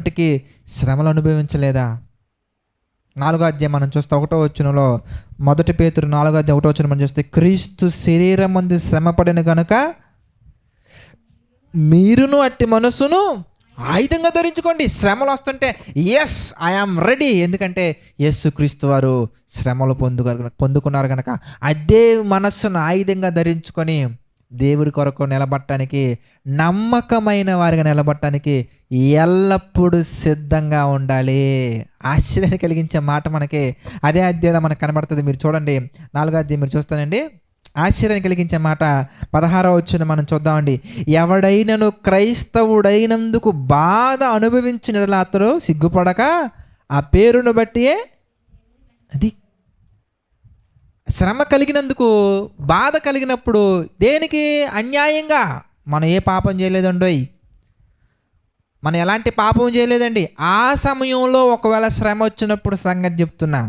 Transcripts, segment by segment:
అయినప్పటికీ శ్రమలు అనుభవించలేదా? 4వ అధ్యాయం మనం చూస్తే 1వ వచనంలో, 1 పేతురు 4వ అధ్యాయం 1వ వచనం మనం చూస్తే, క్రీస్తు శరీరమందు శ్రమపడిన గనుక మీరును అట్టి మనసును ఆయుధంగా ధరించుకోండి. శ్రమలు వస్తుంటే ఎస్ ఐఆమ్ రెడీ, ఎందుకంటే యేసుక్రీస్తు వారు శ్రమలు పొందుకున్నారు కనుక అదే మనస్సును ఆయుధంగా ధరించుకొని దేవుడి కొరకు నిలబడటానికి, నమ్మకమైన వారిగా నిలబడటానికి ఎల్లప్పుడూ సిద్ధంగా ఉండాలి. ఆశ్చర్యాన్ని కలిగించే మాట మనకి అదే అధ్యాయం మనకు కనబడుతుంది. మీరు చూడండి, 4వ అధ్యాయం మీరు చూస్తానండి. ఆశ్చర్యాన్ని కలిగించే మాట 16వ వచనం మనం చూద్దామండి. ఎవడైనను క్రైస్తవుడైనందుకు బాధ అనుభవించిన అతడు సిగ్గుపడక ఆ పేరును బట్టియే, అది శ్రమ కలిగినందుకు, బాధ కలిగినప్పుడు దేనికి? అన్యాయంగా. మనం ఏ పాపం చేయలేదండోయ్, మనం ఎలాంటి పాపం చేయలేదండి. ఆ సమయంలో ఒకవేళ శ్రమ వచ్చినప్పుడు సంగతి చెప్తున్నా,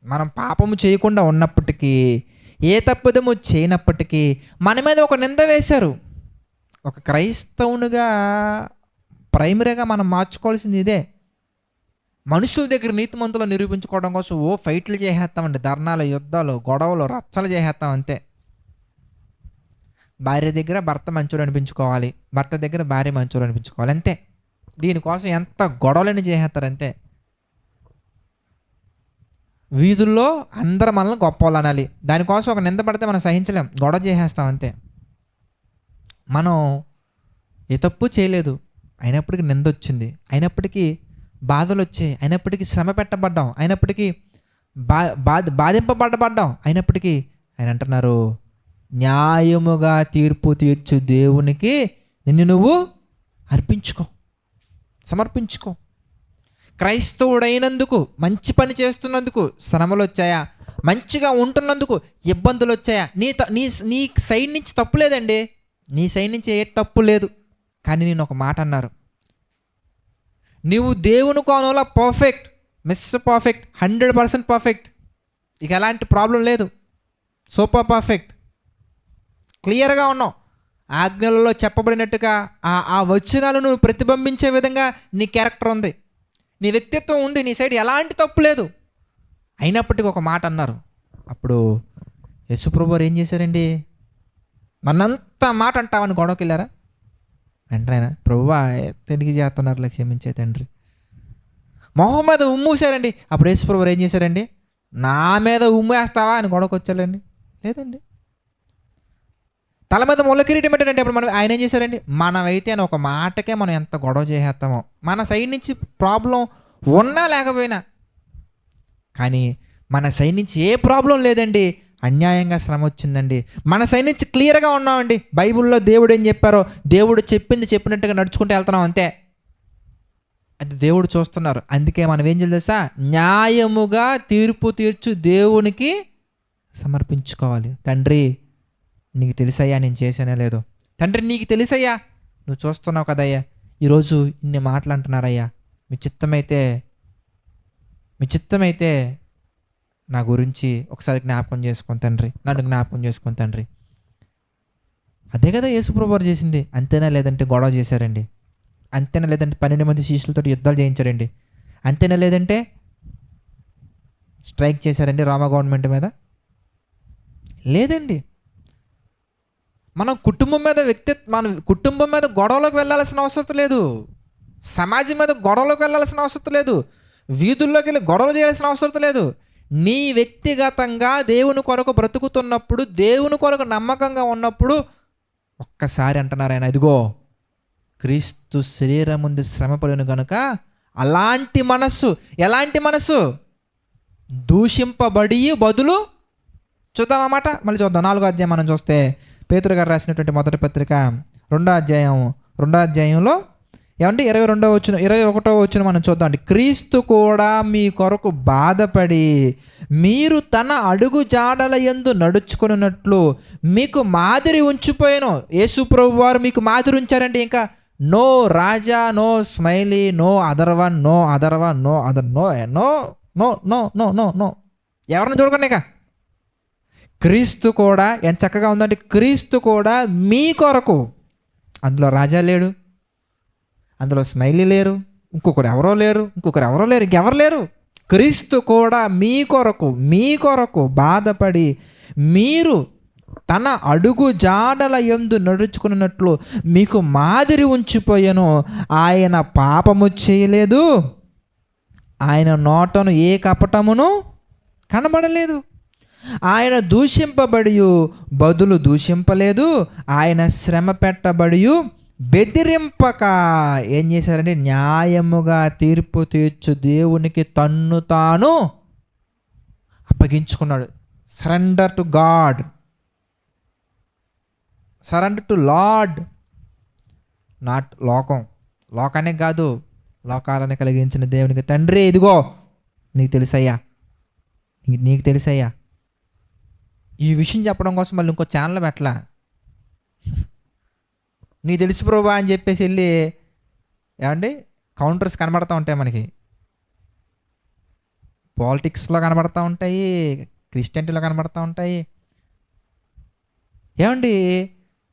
మనం పాపము చేయకుండా ఉన్నప్పటికీ, ఏ తప్పుదము చేయనప్పటికీ మన మీద ఒక నింద వేశారు. ఒక క్రైస్తవునిగా ప్రైమరీగా మనం మార్చుకోవాల్సింది ఇదే. మనుషుల దగ్గర నీతిమంతులు నిరూపించుకోవడం కోసం ఫైట్లు చేసేస్తామండి, ధర్నాలు, యుద్ధాలు, గొడవలు, రచ్చలు చేసేస్తాం అంతే. భార్య దగ్గర భర్త మంచోడు అనిపించుకోవాలి, భర్త దగ్గర భార్య మంచోడు అనిపించుకోవాలి, అంతే. దీనికోసం ఎంత గొడవలని చేసేస్తారు అంతే. వీధుల్లో అందరూ మనల్ని గొప్ప వాళ్ళు అనాలి, దానికోసం ఒక నింద పడితే మనం సహించలేం, గొడవ చేసేస్తాం అంతే. మనం ఏ తప్పు చేయలేదు, అయినప్పటికీ నింద వచ్చింది, అయినప్పటికీ బాధలు వచ్చాయి, అయినప్పటికీ శ్రమ పెట్టబడ్డాం, అయినప్పటికీ బాధింపబడ్డబడ్డాం, అయినప్పటికీ ఆయన అంటున్నారు, న్యాయముగా తీర్పు తీర్చు దేవునికి నిన్ను నువ్వు అర్పించుకో, సమర్పించుకో. క్రైస్తవుడైనందుకు, మంచి పని చేస్తున్నందుకు శ్రమలు వచ్చాయా? మంచిగా ఉంటున్నందుకు ఇబ్బందులు వచ్చాయా? నీ సైడ్ నుంచి తప్పు లేదండి, నీ సైడ్ నుంచి ఏ తప్పు లేదు. కానీ నేను ఒక మాట అన్నారు, నీవు దేవుని కోణంలో పర్ఫెక్ట్, మిస్టర్ పర్ఫెక్ట్, 100% పర్ఫెక్ట్, ఇక ఎలాంటి ప్రాబ్లం లేదు, సూపర్ పర్ఫెక్ట్, క్లియర్గా ఉన్నావు. ఆజ్ఞలలో చెప్పబడినట్టుగా ఆ వచనాలను ప్రతిబింబించే విధంగా నీ క్యారెక్టర్ ఉంది, నీ వ్యక్తిత్వం ఉంది, నీ సైడ్ ఎలాంటి తప్పు లేదు. అయినప్పటికీ ఒక మాట అన్నారు. అప్పుడు యేసుప్రభు ఏం చేశారండి? మనంత మాట అంటావని గొడవకి వెళ్ళారా? వెంటనే, ప్రభువా తిరిగి చేస్తున్నారు, క్షమించే తండ్రి, మొహం మీద ఉమ్మూసారండి. అప్పుడు యేసుప్రభు ఏం చేశారండి? నా మీద ఉమ్మేస్తావా అని గొడవకి వచ్చారండి? లేదండి. తల మీద ముళ్ళ కిరీటం పెట్టారంటే అప్పుడు ఆయన ఏం చేశారండి? మనమైతే అని ఒక మాటకే మనం ఎంత గొడవ చేసేస్తామో, మన సైడ్ నుంచి ప్రాబ్లం ఉన్నా లేకపోయినా, కానీ మన సైడ్ నుంచి ఏ ప్రాబ్లం లేదండి. అన్యాయంగా శ్రమ వచ్చిందండి, మన సైడ్ నుంచి క్లియర్గా ఉన్నామండి. బైబిల్లో దేవుడు ఏం చెప్పారో, దేవుడు చెప్పినట్టుగా నడుచుకుంటూ వెళ్తున్నాం అంతే. అది దేవుడు చూస్తున్నారు. అందుకే మనం ఏం చేయాలి తెలుసా? న్యాయముగా తీర్పు తీర్చు దేవునికి సమర్పించుకోవాలి. తండ్రి నీకు తెలుసయ్యా నేను చేసానే లేదు, తండ్రి నీకు తెలుసయ్యా, నువ్వు చూస్తున్నావు కదయ్యా, ఈరోజు ఇన్ని మాటలు అంటున్నారయ్యా, మీ చిత్తమైతే నా గురించి ఒకసారి జ్ఞాపకం చేసుకోండి తండ్రి, నన్ను జ్ఞాపకం చేసుకోండి తండ్రి. అదే కదా యేసుప్రభు వారు చేసింది. అంతేనా లేదంటే గొడవ చేశారండి? అంతేనా లేదంటే 12 మంది శిష్యులతో యుద్ధాలు చేయించారండి? అంతేనా లేదంటే స్ట్రైక్ చేశారండి రోమా గవర్నమెంట్ మీద? లేదండి. మన కుటుంబం మీద గొడవలోకి వెళ్ళాల్సిన అవసరం లేదు, సమాజం మీద గొడవలోకి వెళ్ళాల్సిన అవసరం లేదు, వీధుల్లోకి వెళ్ళి గొడవలు చేయాల్సిన అవసరం లేదు. నీ వ్యక్తిగతంగా దేవుని కొరకు బ్రతుకుతున్నప్పుడు, దేవుని కొరకు నమ్మకంగా ఉన్నప్పుడు ఒక్కసారి అంటున్నారు ఆయన, ఇదిగో క్రీస్తు శరీరం ముందు శ్రమపడిన కనుక అలాంటి మనస్సు, ఎలాంటి మనస్సు? దూషింపబడి బదులు. చూద్దాం అన్నమాట, మళ్ళీ చూద్దాం. 4వ అధ్యాయం మనం చూస్తే పేతురు గారు రాసినటువంటి మొదటి పత్రిక 2వ అధ్యాయంలో ఏమంటే 21వ వచనం మనం చూద్దాం అండి. క్రీస్తు కూడా మీ కొరకు బాధపడి మీరు తన అడుగు జాడల యందు నడుచుకున్నట్లు మీకు మాదిరి ఉంచిపోయాను. యేసు ప్రభు వారు మీకు మాదిరి ఉంచారండి. ఇంకా no Raja, no smiley, no other one, no other one, no other, no no no no no no no ఎవరిని చూడకండి. ఇక క్రీస్తు కూడా ఎంత చక్కగా ఉందంటే, క్రీస్తు కూడా మీ కొరకు, అందులో రాజా లేడు, అందులో స్మైలీ లేరు, ఇంకొకరు ఎవరో లేరు, ఇంకెవరు లేరు. క్రీస్తు కూడా మీ కొరకు బాధపడి మీరు తన అడుగు జాడల యందు నడుచుకున్నట్లు మీకు మాదిరి ఉంచిపోయాను. ఆయన పాపము చేయలేదు, ఆయన నోటను ఏ కపటమును కనబడలేదు. ఆయన దూషింపబడి బదులు దూషింపలేదు, ఆయన శ్రమ పెట్టబడి బెదిరింపక ఏం చేశారంటే న్యాయముగా తీర్పు తీర్చు దేవునికి తన్ను తాను అప్పగించుకున్నాడు. Surrender to God, surrender to Lord, not లోకానే కాదు, లోకాలను కలిగించిన దేవునికి తండ్రి ఇదిగో నీకు తెలుసయ్యా. ఈ విషయం చెప్పడం కోసం మళ్ళీ ఇంకో ఛానల్ పెట్టలా. నీకు తెలుసు ప్రభా అని చెప్పేసి వెళ్ళి ఏమండి కౌంటర్స్ కనబడతా ఉంటాయి మనకి, పాలిటిక్స్లో కనబడతా ఉంటాయి, క్రిస్టియనిటీలో కనబడతా ఉంటాయి. ఏమండి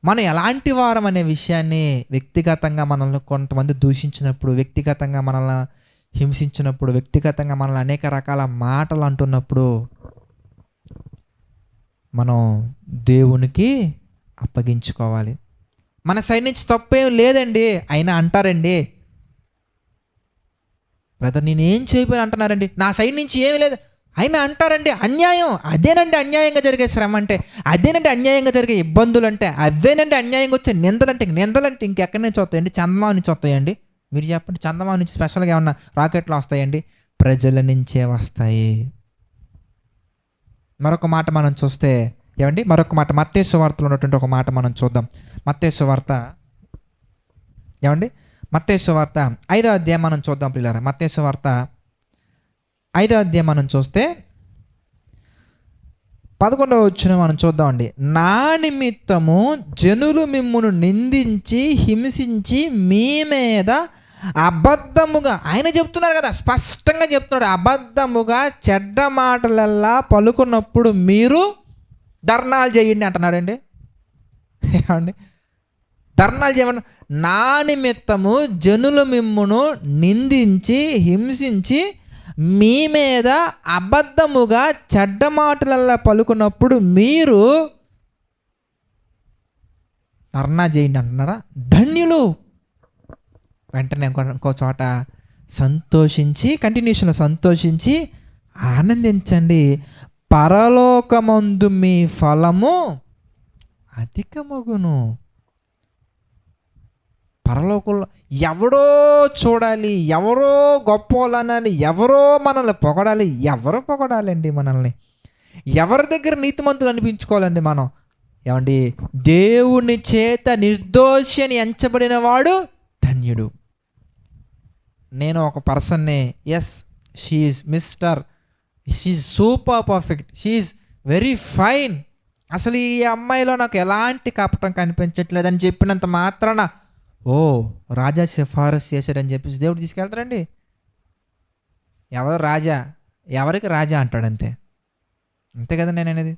మనం ఎలాంటి వారం అనే విషయాన్ని వ్యక్తిగతంగా మనల్ని కొంతమంది దూషించినప్పుడు, వ్యక్తిగతంగా మనల్ని హింసించినప్పుడు, వ్యక్తిగతంగా మనల్ని అనేక రకాల మాటలు అంటున్నప్పుడు మనం దేవునికి అప్పగించుకోవాలి. మన సైడ్ నుంచి తప్పేం లేదండి, అయినా అంటారండి, బ్రదర్ నేనేం చేయకపోయినా అంటున్నారండి, నా సైడ్ నుంచి ఏమీ లేదు అయినా అంటారండి. అన్యాయం అదేనండి, అన్యాయంగా జరిగే శ్రమ అంటే అదేనండి, అన్యాయంగా జరిగే ఇబ్బందులు అంటే అవేనండి, అన్యాయంగా వచ్చే నిందలంటే ఇంకెక్కడి నుంచి వస్తాయండి? చందమామ నుంచి వస్తాయండి? మీరు చెప్పండి, చందమామ నుంచి స్పెషల్గా ఏమన్నా రాకెట్లు వస్తాయండి? ప్రజల నుంచే వస్తాయి. మరొక మాట మనం చూస్తే ఏమండి, మత్తయి సువార్తలో ఉన్నటువంటి ఒక మాట మనం చూద్దాం. మత్తయి సువార్త 5వ అధ్యాయం మనం చూద్దాం పిల్లరా. మత్తయి సువార్త 5వ అధ్యాయం మనం చూస్తే 11వ వచనం మనం చూద్దామండి. నా నిమిత్తము జనులు మిమ్మును నిందించి హింసించి మీ మీద అబద్ధముగా, ఆయన చెప్తున్నారు కదా, స్పష్టంగా చెప్తున్నాడు, అబద్ధముగా చెడ్డ మాటలల్లా పలుకున్నప్పుడు మీరు ధర్నాలు చేయండి అంటున్నాడండి. ఏమండి ధర్నాలు చేయమని? నా నిమిత్తము జనులు మిమ్మును నిందించి హింసించి మీ మీద అబద్ధముగా చెడ్డ మాటలల్లా పలుకున్నప్పుడు మీరు ధర్నా చేయండి అంటున్నారా? ధన్యులు. వెంటనే ఇంకో చోట సంతోషించి ఆనందించండి, పరలోకమందు మీ ఫలము అధికమగును. పరలోకంలో ఎవడో చూడాలి, ఎవరో గొప్ప అనాలి, ఎవరో మనల్ని పొగడాలి. ఎవరో పొగడాలండి మనల్ని? ఎవరి దగ్గర నీతిమంతులు అనిపించుకోవాలండి మనం? ఏమండి దేవుని చేత నిర్దోషి అని ఎంచబడిన వాడు ధన్యుడు. నేను ఒక పర్సన్ని, yes she's she's super perfect, she's very fine, అసలు ఈ అమ్మాయిలో నాకు ఎలాంటి కపటం కనిపించట్లేదని చెప్పినంత మాత్రాన ఓ రాజా సిఫారసు చేశాడని చెప్పేసి దేవుడు తీసుకెళ్తారండి? ఎవరికి రాజా అంటాడంతే, అంతే కదా నేను అనేది.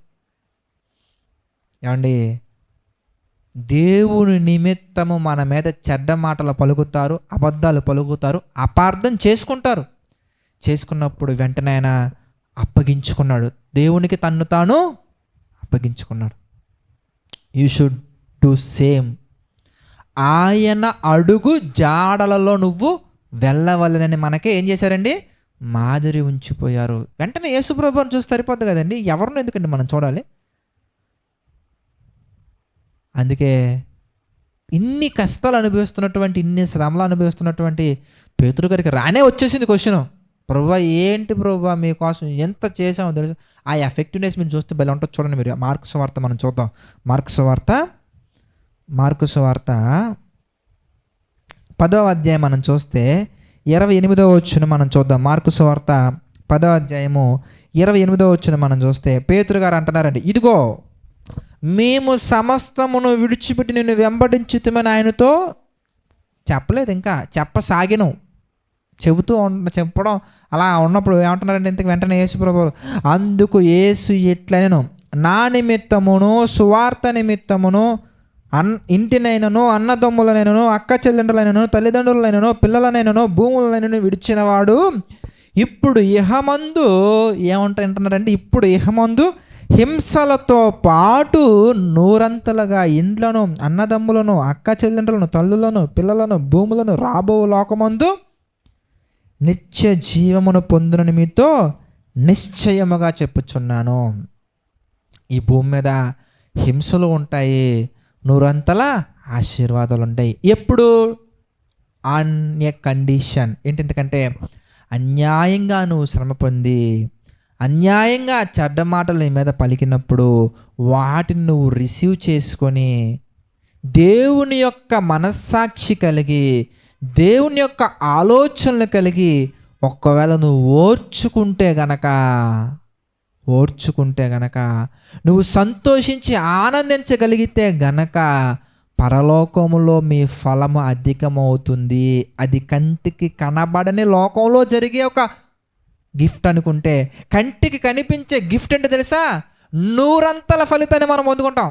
ఏమండి దేవుని నిమిత్తము మన మీద చెడ్డ మాటలు పలుకుతారు, అబద్ధాలు పలుకుతారు, అపార్థం చేసుకున్నప్పుడు వెంటనే ఆయన అప్పగించుకున్నాడు, దేవునికి తన్ను తాను అప్పగించుకున్నాడు. You should do same. ఆయన అడుగు జాడలలో నువ్వు వెళ్ళవలనని మనకే ఏం చేశారండి? మాదిరి ఉంచిపోయారు. వెంటనే యేసుప్రభువుని చూసి సరిపోద్ది కదండి, ఎవరినో ఎందుకండి మనం చూడాలి? అందుకే ఇన్ని కష్టాలు అనుభవిస్తున్నటువంటి, ఇన్ని శ్రమలు అనుభవిస్తున్నటువంటి పేతురు గారికి రానే వచ్చేసింది క్వశ్చను, ప్రభువా ఏంటి ప్రభువా మీకోసం ఎంత చేసామో తెలుసు. ఆ ఎఫెక్టివ్నెస్ మీరు చూస్తే భలే ఉంటుంది. చూడండి మీరు మార్కు సువార్త మనం చూద్దాం. మార్కు సువార్త 10వ అధ్యాయం మనం చూస్తే 28వ వచనం మనం చూద్దాం. మార్కు సువార్త 10వ అధ్యాయము 28వ వచనం మనం చూస్తే పేతురు గారు అంటున్నారండి, ఇదిగో మేము సమస్తమును విడిచిపెట్టి నిన్ను వెంబడించుతామని ఆయనతో చెప్పలేదు, ఇంకా చెప్పసాగిను. చెప్పడం అలా ఉన్నప్పుడు ఏమంటున్నారంటే ఇంతకు వెంటనే యేసు ప్రభువు అందుకు యేసు ఇట్లనెను, నా నిమిత్తమును సువార్త నిమిత్తమును ఇంటినైనను, అన్నదమ్ములనైనను, అక్క చెల్లెండ్రులైనను, తల్లిదండ్రులైనను, పిల్లలనైనను, భూములనైనను విడిచినవాడు ఇప్పుడు ఇహమందు ఏమంటారంటే, ఇప్పుడు ఇహమందు హింసలతో పాటు నూరంతలుగా ఇండ్లను, అన్నదమ్ములను, అక్క చెల్లెండ్రులను, తల్లులను, పిల్లలను, భూములను రాబో లోకమందు నిత్య జీవమును పొందునని మీతో నిశ్చయముగా చెప్పుచున్నాను. ఈ భూమి మీద హింసలు ఉంటాయి, నూరంతల ఆశీర్వాదాలు ఉంటాయి. ఎప్పుడు? ఆన్ ఎ కండిషన్ ఏంటి? ఎందుకంటే అన్యాయంగా నువ్వు శ్రమ పొంది, అన్యాయంగా చెడ్డ మాటలు నీ మీద పలికినప్పుడు వాటిని నువ్వు రిసీవ్ చేసుకొని దేవుని యొక్క మనస్సాక్షి కలిగి, దేవుని యొక్క ఆలోచనలు కలిగి ఒకవేళ నువ్వు ఓర్చుకుంటే గనక నువ్వు సంతోషించి ఆనందించగలిగితే గనక పరలోకములో మీ ఫలము అధికమవుతుంది. అది కంటికి కనబడని లోకంలో జరిగే ఒక గిఫ్ట్ అనుకుంటే, కంటికి కనిపించే గిఫ్ట్ అంటే తెలుసా? నూరంతల ఫలితాన్ని మనం పొందుకుంటాం.